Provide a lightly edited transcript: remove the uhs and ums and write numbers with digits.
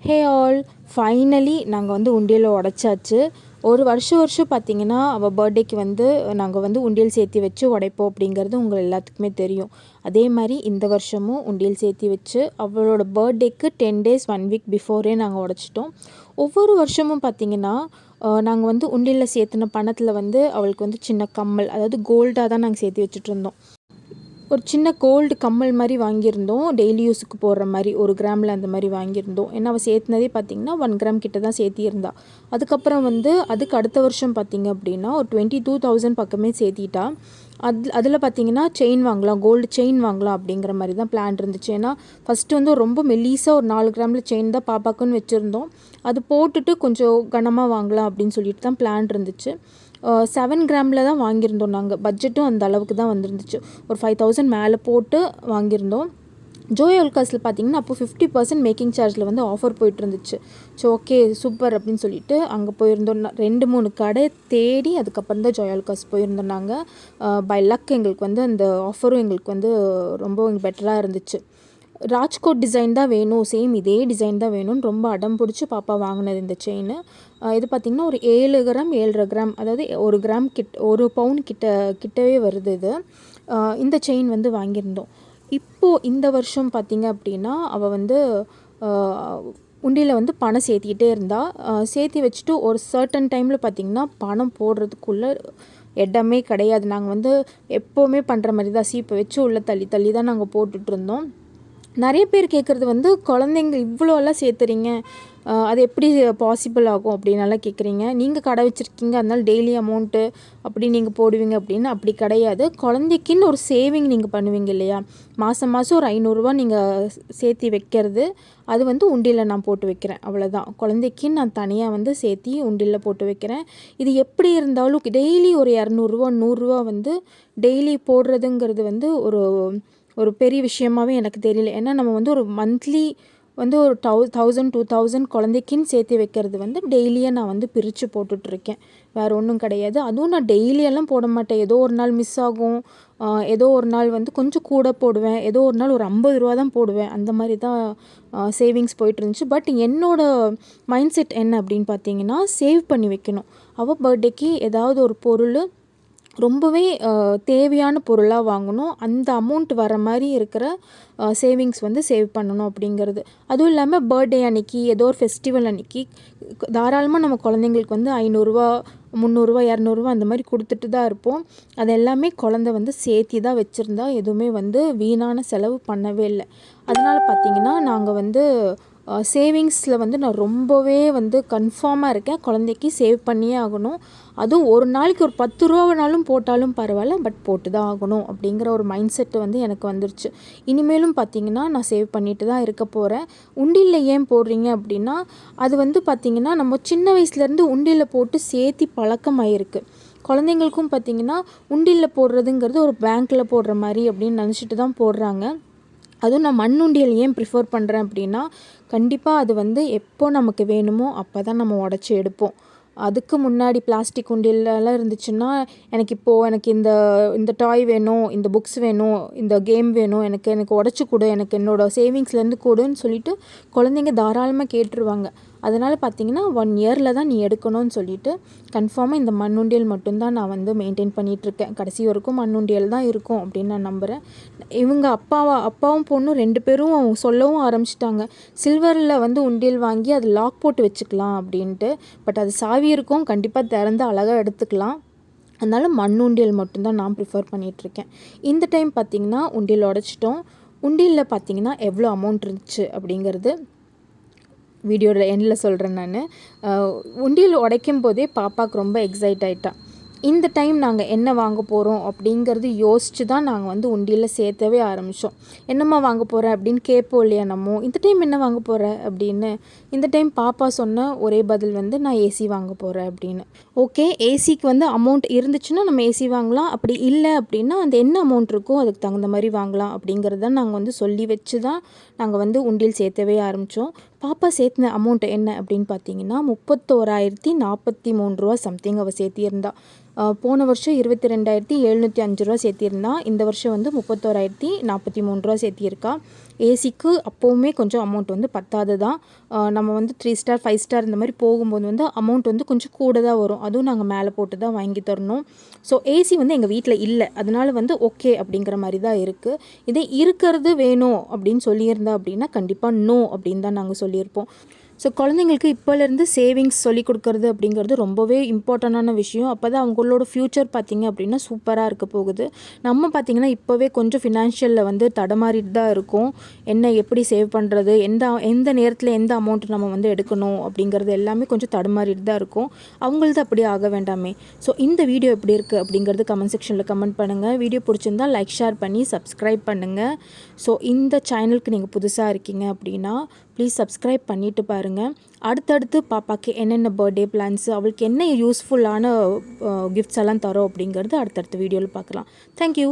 Hey all, finally நாங்கள் வந்து உண்டியல் உடைச்சாச்சு. ஒரு வருஷம் பார்த்திங்கன்னா அவள் பர்த்டேக்கு வந்து நாங்கள் வந்து உண்டியல் சேர்த்தி வச்சு உடைப்போம் அப்படிங்கிறது உங்கள் எல்லாத்துக்குமே தெரியும். அதே மாதிரி இந்த வருஷமும் உண்டியல் சேர்த்தி வச்சு அவளோட பர்த்டேக்கு 10 days 1 week பிஃபோரே நாங்கள் உடைச்சிட்டோம். ஒவ்வொரு வருஷமும் பார்த்திங்கன்னா நாங்கள் வந்து உண்டியலில் சேர்த்துன பணத்தில் வந்து அவளுக்கு வந்து சின்ன கம்மல், அதாவது கோல்டாக தான் நாங்கள் சேர்த்து வச்சுட்ருந்தோம். ஒரு சின்ன கோல்டு கம்மல் மாதிரி வாங்கியிருந்தோம், டெய்லி யூஸுக்கு போடுற மாதிரி 1 கிராமில் அந்த மாதிரி வாங்கியிருந்தோம். ஏன்னா அவள் சேர்த்துனதே பார்த்திங்கன்னா 1 கிராம் கிட்ட தான் சேர்த்திருந்தா. அதுக்கப்புறம் வந்து அதுக்கு அடுத்த வருஷம் பார்த்திங்க அப்படின்னா ஒரு 22,000 பக்கமே சேர்த்திட்டா. அதில் பார்த்திங்கன்னா செயின் வாங்கலாம், கோல்டு செயின் வாங்கலாம் அப்படிங்கிற மாதிரி தான் பிளான் இருந்துச்சு. ஏன்னா ஃபஸ்ட்டு வந்து ரொம்ப மெல்லிசாக ஒரு 4 கிராமில் செயின் தான் பாப்பாக்குன்னு வச்சுருந்தோம். அது போட்டுட்டு கொஞ்சம் கனமாக வாங்கலாம் அப்படின்னு சொல்லிட்டு தான் பிளான் இருந்துச்சு. 7 கிராமில் தான் வாங்கியிருந்தோம் நாங்கள். பட்ஜெட்டும் அந்த அளவுக்கு தான் வந்துருந்துச்சு. ஒரு 5,000 மேலே போட்டு வாங்கியிருந்தோம். ஜோய் ஆலுக்காஸில் பார்த்திங்கன்னா அப்போ 50% மேக்கிங் சார்ஜில் வந்து ஆஃபர் போயிட்டு இருந்துச்சு. ஸோ ஓகே சூப்பர் அப்படின்னு சொல்லிட்டு அங்கே போயிருந்தோம். 2-3 கடை தேடி அதுக்கப்புறம் தான் ஜோய் ஆலுக்காஸ் போயிருந்தோம் நாங்கள். பை லக் எங்களுக்கு வந்து அந்த ஆஃபரும் எங்களுக்கு வந்து ரொம்ப பெட்டராக இருந்துச்சு. ராஜ்கோட் டிசைன் தான் வேணும், சேம் இதே டிசைன் தான் வேணும்னு ரொம்ப அடம் பிடிச்சி பாப்பா வாங்கினது இந்த செயின். இது பார்த்திங்கன்னா ஒரு 7 கிராம் 7.5 கிராம், அதாவது 1 கிராம் 1 பவுன் கிட்டவே வருது இது. இந்த செயின் வந்து வாங்கியிருந்தோம். இப்போது இந்த வருஷம் பார்த்திங்க அப்படின்னா அவள் வந்து உண்டியில் வந்து பணம் சேர்த்திக்கிட்டே இருந்தால், சேர்த்தி வச்சுட்டு ஒரு சர்டன் டைமில் பார்த்திங்கன்னா பணம் போடுறதுக்குள்ளே இடமே கிடையாது. நாங்கள் வந்து எப்போவுமே பண்ணுற மாதிரி தான் சீப்பை வச்சு உள்ளே தள்ளி தள்ளி தான் நாங்கள் போட்டுட்ருந்தோம். நிறைய பேர் கேட்குறது வந்து குழந்தைங்க இவ்வளோலாம் சேர்த்துறீங்க, அது எப்படி பாசிபிள் ஆகும் அப்படின்னலாம் கேட்குறீங்க. நீங்கள் கடை வச்சுருக்கீங்க, அதனால டெய்லி அமௌண்ட்டு அப்படி நீங்கள் போடுவீங்க அப்படின்னு அப்படி கிடையாது. குழந்தைக்குன்னு ஒரு சேவிங் நீங்கள் பண்ணுவீங்க இல்லையா, மாதம் ஒரு 500 நீங்கள் சேர்த்தி வைக்கிறது, அது வந்து உண்டியில் நான் போட்டு வைக்கிறேன், அவ்வளோதான். குழந்தைக்குன்னு நான் தனியாக வந்து சேர்த்தி உண்டியில் போட்டு வைக்கிறேன். இது எப்படி இருந்தாலும் டெய்லி ஒரு 200 100 வந்து டெய்லி போடுறதுங்கிறது வந்து ஒரு பெரிய விஷயமாகவே எனக்கு தெரியல. ஏன்னா நம்ம வந்து ஒரு மந்த்லி வந்து ஒரு 1000 2000 குழந்தைக்குன்னு சேர்த்து வைக்கிறது வந்து டெய்லியாக நான் வந்து பிரித்து போட்டுட்ருக்கேன், வேறு ஒன்றும் கிடையாது. அதுவும் நான் டெய்லியெல்லாம் போட மாட்டேன். ஏதோ ஒரு நாள் மிஸ் ஆகும், ஏதோ ஒரு நாள் வந்து கொஞ்சம் கூட போடுவேன், ஏதோ ஒரு நாள் ஒரு 50 தான் போடுவேன். அந்த மாதிரி தான் சேவிங்ஸ் போயிட்டுருந்துச்சு. பட் என்னோடய மைண்ட் செட் என்ன அப்படின்னு பார்த்தீங்கன்னா, சேவ் பண்ணி வைக்கணும். அவள் பர்த்டேக்கு ஏதாவது ஒரு பொருள் ரொம்பவே தேவையான பொருளாக வாங்கணும், அந்த அமௌண்ட் வர மாதிரி இருக்கிற சேவிங்ஸ் வந்து சேவ் பண்ணணும் அப்படிங்கிறது. அதுவும் இல்லாமல் பர்த்டே அன்றைக்கி ஏதோ ஒரு ஃபெஸ்டிவல் அன்றைக்கி தாராளமாக நம்ம குழந்தைங்களுக்கு வந்து 500 300 200 அந்த மாதிரி கொடுத்துட்டு தான் இருப்போம். அது எல்லாமே குழந்த வந்து சேர்த்தி தான் வச்சுருந்தா, எதுவுமே வந்து வீணான செலவு பண்ணவே இல்லை. அதனால் பார்த்திங்கன்னா நாங்கள் வந்து சேவிங்ஸில் வந்து நான் ரொம்பவே வந்து கன்ஃபார்மாக இருக்கேன். குழந்தைக்கு சேவ் பண்ணியே ஆகணும். அதுவும் ஒரு நாளைக்கு ஒரு 10 ரூபானாலும் போட்டாலும் பரவாயில்ல, பட் போட்டு தான் ஆகணும் அப்படிங்கிற ஒரு மைண்ட் செட்டு வந்து எனக்கு வந்துருச்சு. இனிமேலும் பார்த்திங்கன்னா நான் சேவ் பண்ணிட்டு தான் இருக்க போகிறேன். உண்டியில் ஏன் போடுறீங்க அப்படின்னா, அது வந்து பார்த்திங்கன்னா நம்ம சின்ன வயசுலேருந்து உண்டியில் போட்டு சேர்த்தி பழக்கமாயிருக்கு. குழந்தைங்களுக்கும் பார்த்திங்கன்னா உண்டியில் போடுறதுங்கிறது ஒரு பேங்க்கில் போடுற மாதிரி அப்படின்னு நினச்சிட்டு தான் போடுறாங்க. அதுவும் நான் மண்ணுண்டியல் ஏன் ப்ரிஃபர் பண்ணுறேன் அப்படின்னா, கண்டிப்பாக அது வந்து எப்போ நமக்கு வேணுமோ அப்போ தான் நம்ம உடச்சி எடுப்போம். அதுக்கு முன்னாடி பிளாஸ்டிக் உண்டியல்லாம் இருந்துச்சுன்னா, எனக்கு இந்த டாய் வேணும், இந்த புக்ஸ் வேணும், இந்த கேம் வேணும், எனக்கு உடச்சி கொடு, எனக்கு என்னோடய சேவிங்ஸ்லேருந்து கொடுன்னு சொல்லிட்டு குழந்தைங்க தாராளமாக கேட்டுருவாங்க. அதனால் பார்த்திங்கன்னா 1 இயரில் தான் நீ எடுக்கணும்னு சொல்லிட்டு கன்ஃபார்மாக இந்த மண்ணுண்டியல் மட்டும்தான் நான் வந்து மெயின்டைன் பண்ணிகிட்ருக்கேன். கடைசி வரைக்கும் மண்ணுண்டியல் தான் இருக்கும் அப்படின்னு நான் நம்புகிறேன். இவங்க அப்பாவும் பொண்ணும் 2 பேரும் சொல்லவும் ஆரம்பிச்சிட்டாங்க, சில்வரில் வந்து உண்டியல் வாங்கி அது லாக் போட்டு வச்சுக்கலாம் அப்படின்ட்டு. பட் அது சாவி இருக்கும், கண்டிப்பாக திறந்து அழகாக எடுத்துக்கலாம். அதனால் மண்ணுண்டியல் மட்டும்தான் நான் ப்ரிஃபர் பண்ணிகிட்ருக்கேன். இந்த டைம் பார்த்திங்கன்னா உண்டியல் உடச்சிட்டோம். உண்டியலில் பார்த்திங்கன்னா எவ்வளோ அமௌண்ட் இருந்துச்சு அப்படிங்கிறது வீடியோட எண்டில் சொல்கிறேன் நான். உண்டியல் உடைக்கும் போதே பாப்பாவுக்கு ரொம்ப எக்ஸைட் ஆகிட்டா. இந்த டைம் நாங்கள் என்ன வாங்க போகிறோம் அப்படிங்கிறது யோசித்து தான் நாங்கள் வந்து உண்டியில் சேர்த்தவே ஆரம்பித்தோம். என்னம்மா வாங்க போகிற அப்படின்னு கேட்போம் இல்லையா நம்ம, இந்த டைம் என்ன வாங்க போகிற அப்படின்னு. இந்த டைம் பாப்பா சொன்ன ஒரே பதில் வந்து நான் ஏசி வாங்க போகிறேன் அப்படின்னு. ஓகே, ஏசிக்கு வந்து அமௌண்ட் இருந்துச்சுன்னா நம்ம ஏசி வாங்கலாம், அப்படி இல்லை அப்படின்னா அந்த என்ன அமௌண்ட் இருக்கோ அதுக்கு தகுந்த மாதிரி வாங்கலாம் அப்படிங்கிறத நாங்கள் வந்து சொல்லி வச்சு தான் நாங்கள் வந்து உண்டியல் சேர்த்தவே ஆரம்பித்தோம். பாப்பா சேர்த்தின அமௌண்ட் என்ன அப்படின்னு பார்த்தீங்கன்னா 31,043 ரூபா சம்திங் அவள் சேர்த்தியிருந்தா. போன வருஷம் 22,705 ரூபா சேர்த்திருந்தா. இந்த வருஷம் வந்து 31,043 ரூபா சேர்த்தியிருக்கா. ஏசிக்கு அப்போவுமே கொஞ்சம் அமௌண்ட் வந்து பத்தாது தான். நம்ம வந்து 3 ஸ்டார் 5 ஸ்டார் இந்த மாதிரி போகும்போது வந்து அமௌண்ட் வந்து கொஞ்சம் கூட தான் வரும். அதுவும் நாங்கள் மேலே போட்டு தான் வாங்கி தரணும். ஸோ ஏசி வந்து எங்கள் வீட்டில் இல்லை, அதனால வந்து ஓகே அப்படிங்கிற மாதிரி தான் இருக்குது. இதே இருக்கிறது வேணும் அப்படின்னு சொல்லியிருந்தா அப்படின்னா கண்டிப்பாக நோ அப்படின்னு தான் நாங்கள் சொல்லியிருப்போம். ஸோ குழந்தைங்களுக்கு இப்போலேருந்து சேவிங்ஸ் சொல்லிக் கொடுக்குறது அப்படிங்கிறது ரொம்பவே இம்பார்ட்டண்டான விஷயம். அப்போ தான் அவங்களோட ஃப்யூச்சர் பார்த்திங்க அப்படின்னா சூப்பராக இருக்க போகுது. நம்ம பார்த்திங்கன்னா இப்போவே கொஞ்சம் ஃபினான்ஷியலில் வந்து தடமாறிட்டு தான் இருக்கும். என்ன எப்படி சேவ் பண்ணுறது, எந்த நேரத்தில் எந்த அமௌண்ட் நம்ம வந்து எடுக்கணும் அப்படிங்கிறது எல்லாமே கொஞ்சம் தடமாறிட்டு தான் இருக்கும். அவங்களது அப்படி ஆக வேண்டாமே. ஸோ இந்த வீடியோ எப்படி இருக்குது அப்படிங்கிறது கமெண்ட் செக்ஷனில் கமெண்ட் பண்ணுங்கள். வீடியோ பிடிச்சிருந்தால் லைக் ஷேர் பண்ணி சப்ஸ்கிரைப் பண்ணுங்கள். ஸோ இந்த சேனலுக்கு நீங்கள் புதுசாக இருக்கீங்க அப்படின்னா ப்ளீஸ் சப்ஸ்கிரைப் பண்ணிவிட்டு பாருங்கள். அடுத்தடுத்து பாப்பாக்கு என்னென்ன பர்த்டே பிளான்ஸு, அவளுக்கு என்ன யூஸ்ஃபுல்லான கிஃப்ட்ஸ் எல்லாம் தரோம் அப்படிங்கிறது அடுத்தடுத்த வீடியோவில் பார்க்கலாம். தேங்க்யூ.